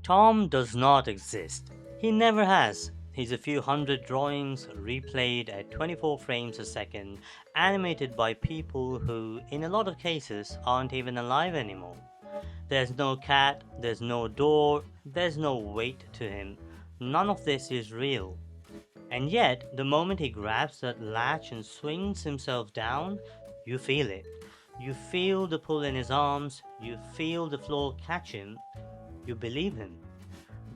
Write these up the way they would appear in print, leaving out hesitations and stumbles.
Tom does not exist. He never has. He's a few hundred drawings replayed at 24 frames a second, animated by people who, in a lot of cases, aren't even alive anymore. There's no cat, there's no door, there's no weight to him. None of this is real. And yet, the moment he grabs that latch and swings himself down, you feel it. You feel the pull in his arms, you feel the floor catch him, you believe him.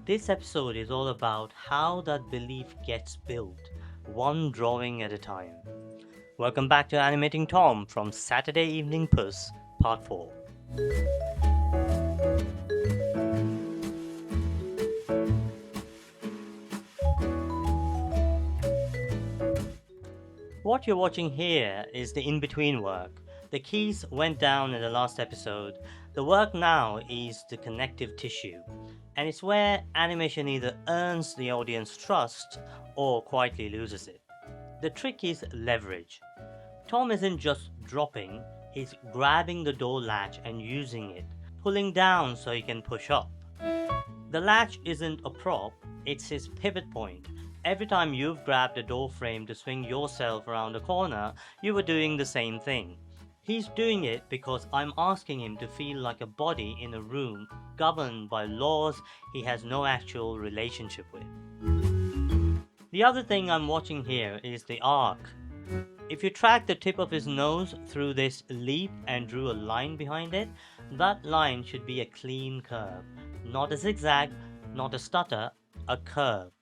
This episode is all about how that belief gets built, one drawing at a time. Welcome back to Animating Tom from Saturday Evening Puss, Part 4. What you're watching here is the in-between work. The keys went down in the last episode. The work now is the connective tissue, and it's where animation either earns the audience trust or quietly loses it. The trick is leverage. Tom isn't just dropping, he's grabbing the door latch and using it, pulling down so he can push up. The latch isn't a prop, it's his pivot point. Every time you've grabbed a door frame to swing yourself around a corner, you were doing the same thing. He's doing it because I'm asking him to feel like a body in a room governed by laws he has no actual relationship with. The other thing I'm watching here is the arc. If you track the tip of his nose through this leap and drew a line behind it, that line should be a clean curve. Not a zigzag, not a stutter, a curve.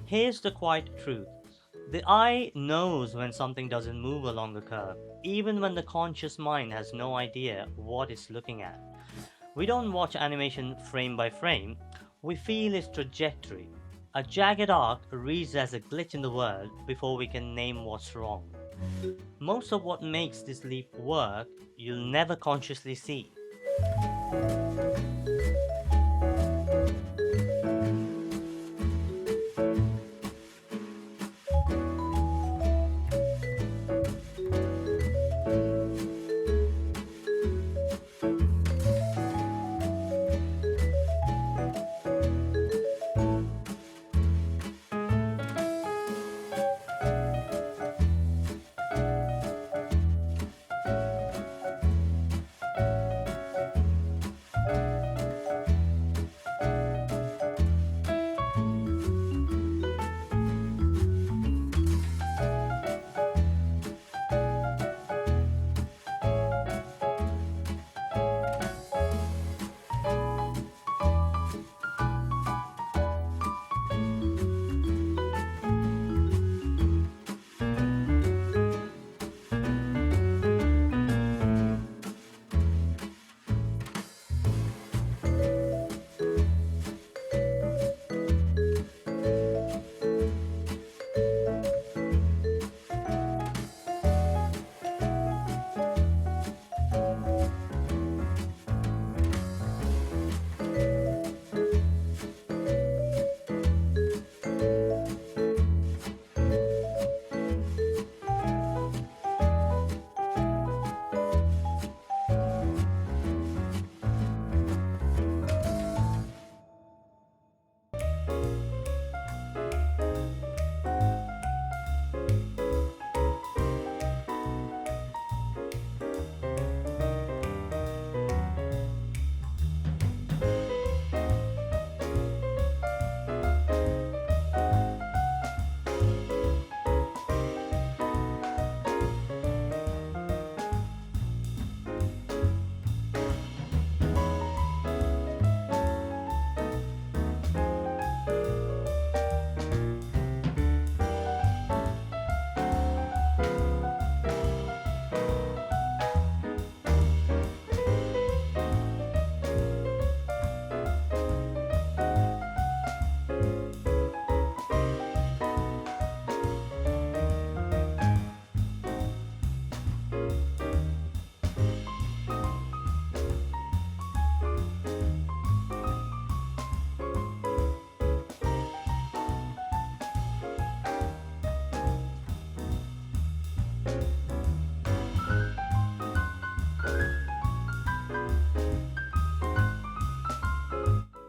Here's the quiet truth. The eye knows when something doesn't move along the curve, even when the conscious mind has no idea what it's looking at. We don't watch animation frame by frame, we feel its trajectory. A jagged arc reads as a glitch in the world before we can name what's wrong. Most of what makes this leap work, you'll never consciously see.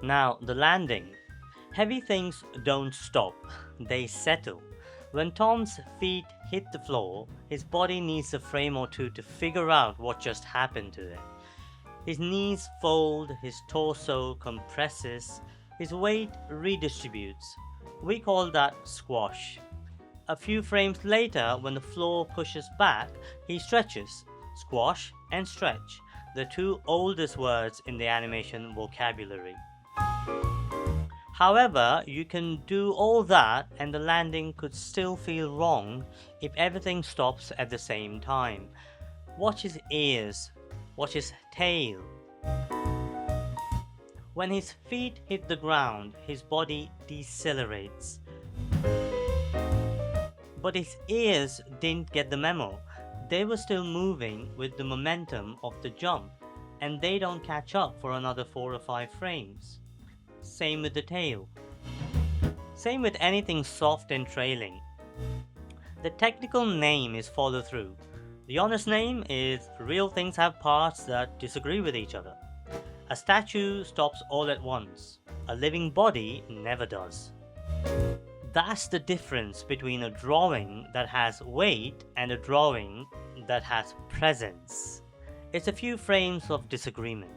Now, the landing. Heavy things don't stop, they settle. When Tom's feet hit the floor, his body needs a frame or two to figure out what just happened to it. His knees fold, his torso compresses, his weight redistributes. We call that squash. A few frames later, when the floor pushes back, he stretches. Squash and stretch, the two oldest words in the animation vocabulary. However, you can do all that and the landing could still feel wrong if everything stops at the same time. Watch his ears, watch his tail. When his feet hit the ground, his body decelerates. But his ears didn't get the memo. They were still moving with the momentum of the jump, and they don't catch up for another 4 or 5 frames. Same with the tail. Same with anything soft and trailing. The technical name is follow through. The honest name is real things have parts that disagree with each other. A statue stops all at once. A living body never does. That's the difference between a drawing that has weight and a drawing that has presence. It's a few frames of disagreement.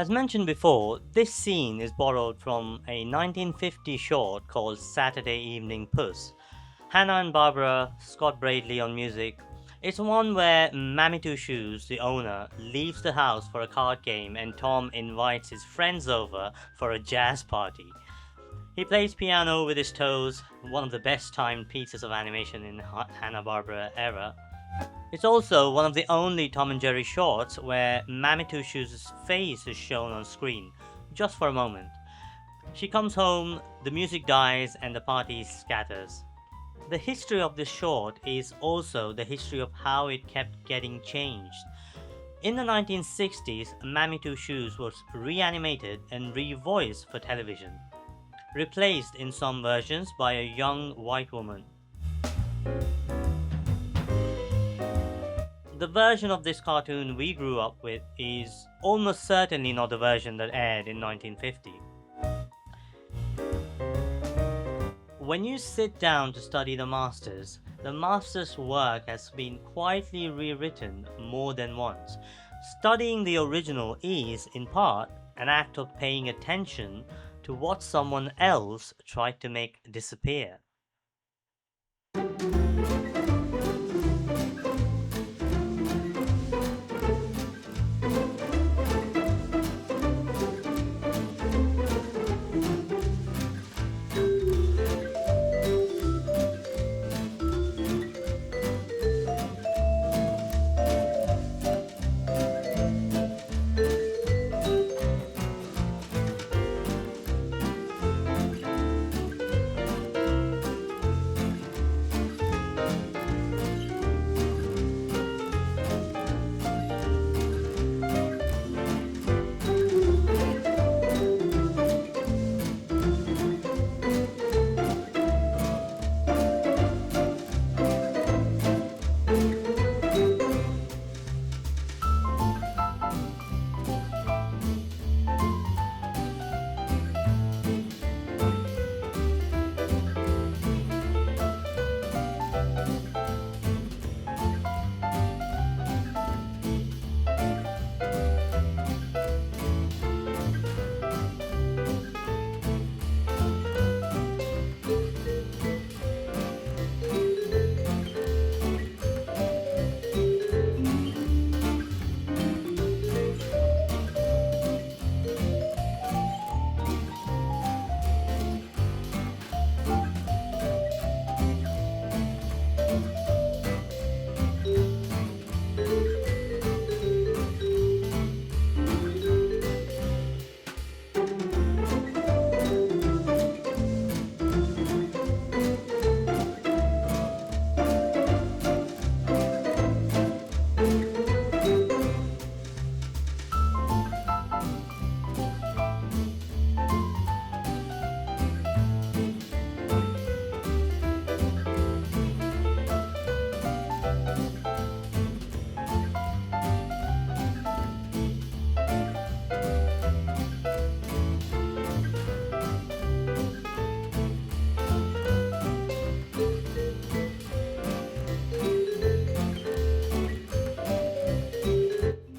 As mentioned before, this scene is borrowed from a 1950 short called Saturday Evening Puss. Hanna and Barbera, Scott Bradley on music. It's one where Mammy Two Shoes, the owner, leaves the house for a card game and Tom invites his friends over for a jazz party. He plays piano with his toes, one of the best timed pieces of animation in Hanna-Barbera era. It's also one of the only Tom and Jerry shorts where Mammy Two Shoes' face is shown on screen, just for a moment. She comes home, the music dies, and the party scatters. The history of this short is also the history of how it kept getting changed. In the 1960s, Mammy Two Shoes was reanimated and revoiced for television, replaced in some versions by a young white woman. The version of this cartoon we grew up with is almost certainly not the version that aired in 1950. When you sit down to study the master's work has been quietly rewritten more than once. Studying the original is, in part, an act of paying attention to what someone else tried to make disappear.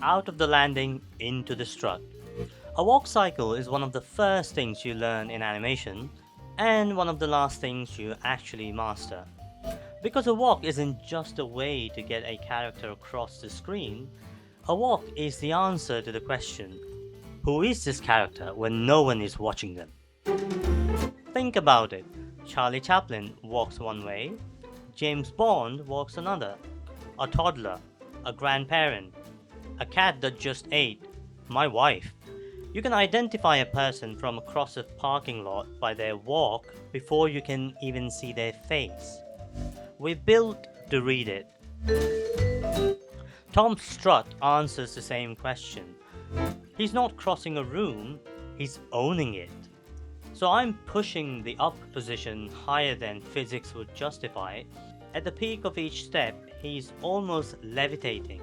out of the landing into the strut. A walk cycle is one of the first things you learn in animation, and one of the last things you actually master. Because a walk isn't just a way to get a character across the screen, a walk is the answer to the question, who is this character when no one is watching them? Think about it. Charlie Chaplin walks one way, James Bond walks another, a toddler, a grandparent, a cat that just ate, my wife. You can identify a person from across a parking lot by their walk before you can even see their face. We're built to read it. Tom's strut answers the same question. He's not crossing a room, he's owning it. So I'm pushing the up position higher than physics would justify. At the peak of each step, he's almost levitating.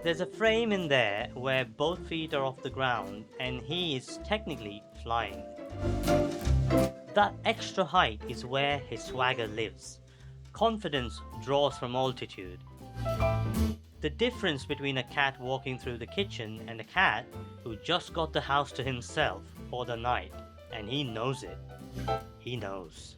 There's a frame in there where both feet are off the ground and he is technically flying. That extra height is where his swagger lives. Confidence draws from altitude. The difference between a cat walking through the kitchen and a cat who just got the house to himself for the night, and he knows it. He knows.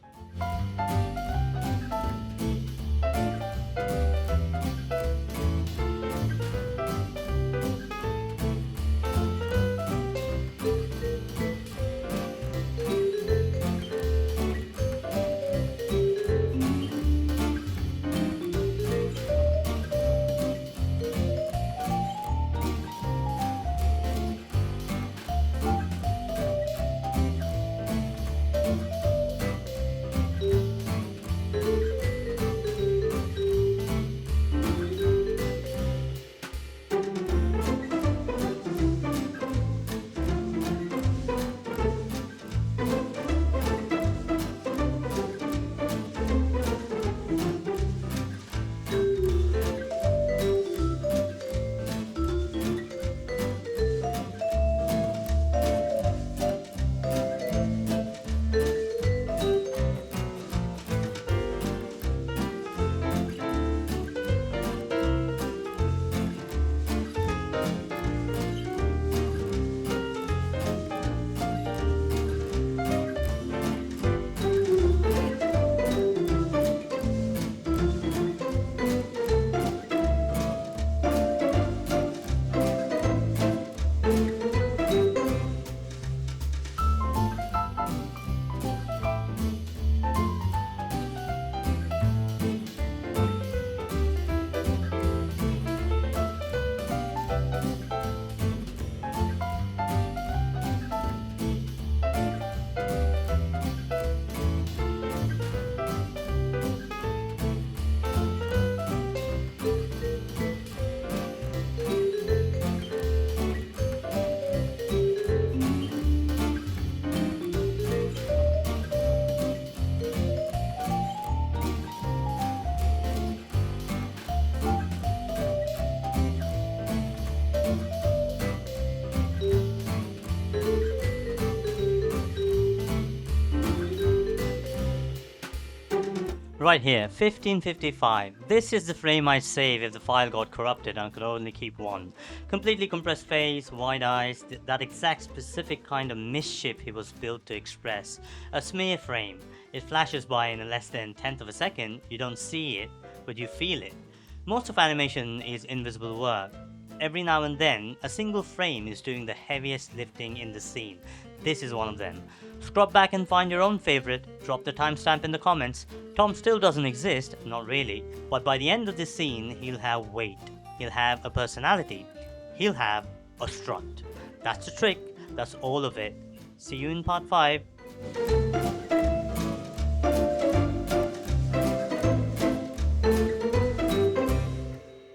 Right here, 1555. This is the frame I'd save if the file got corrupted and I could only keep one. Completely compressed face, wide eyes, that exact specific kind of mischief he was built to express. A smear frame. It flashes by in a less than 1/10 of a second, you don't see it, but you feel it. Most of animation is invisible work. Every now and then, a single frame is doing the heaviest lifting in the scene. This is one of them. Scrub back and find your own favorite, drop the timestamp in the comments. Tom still doesn't exist, not really, but by the end of this scene, he'll have weight. He'll have a personality. He'll have a strut. That's the trick, that's all of it. See you in part 5.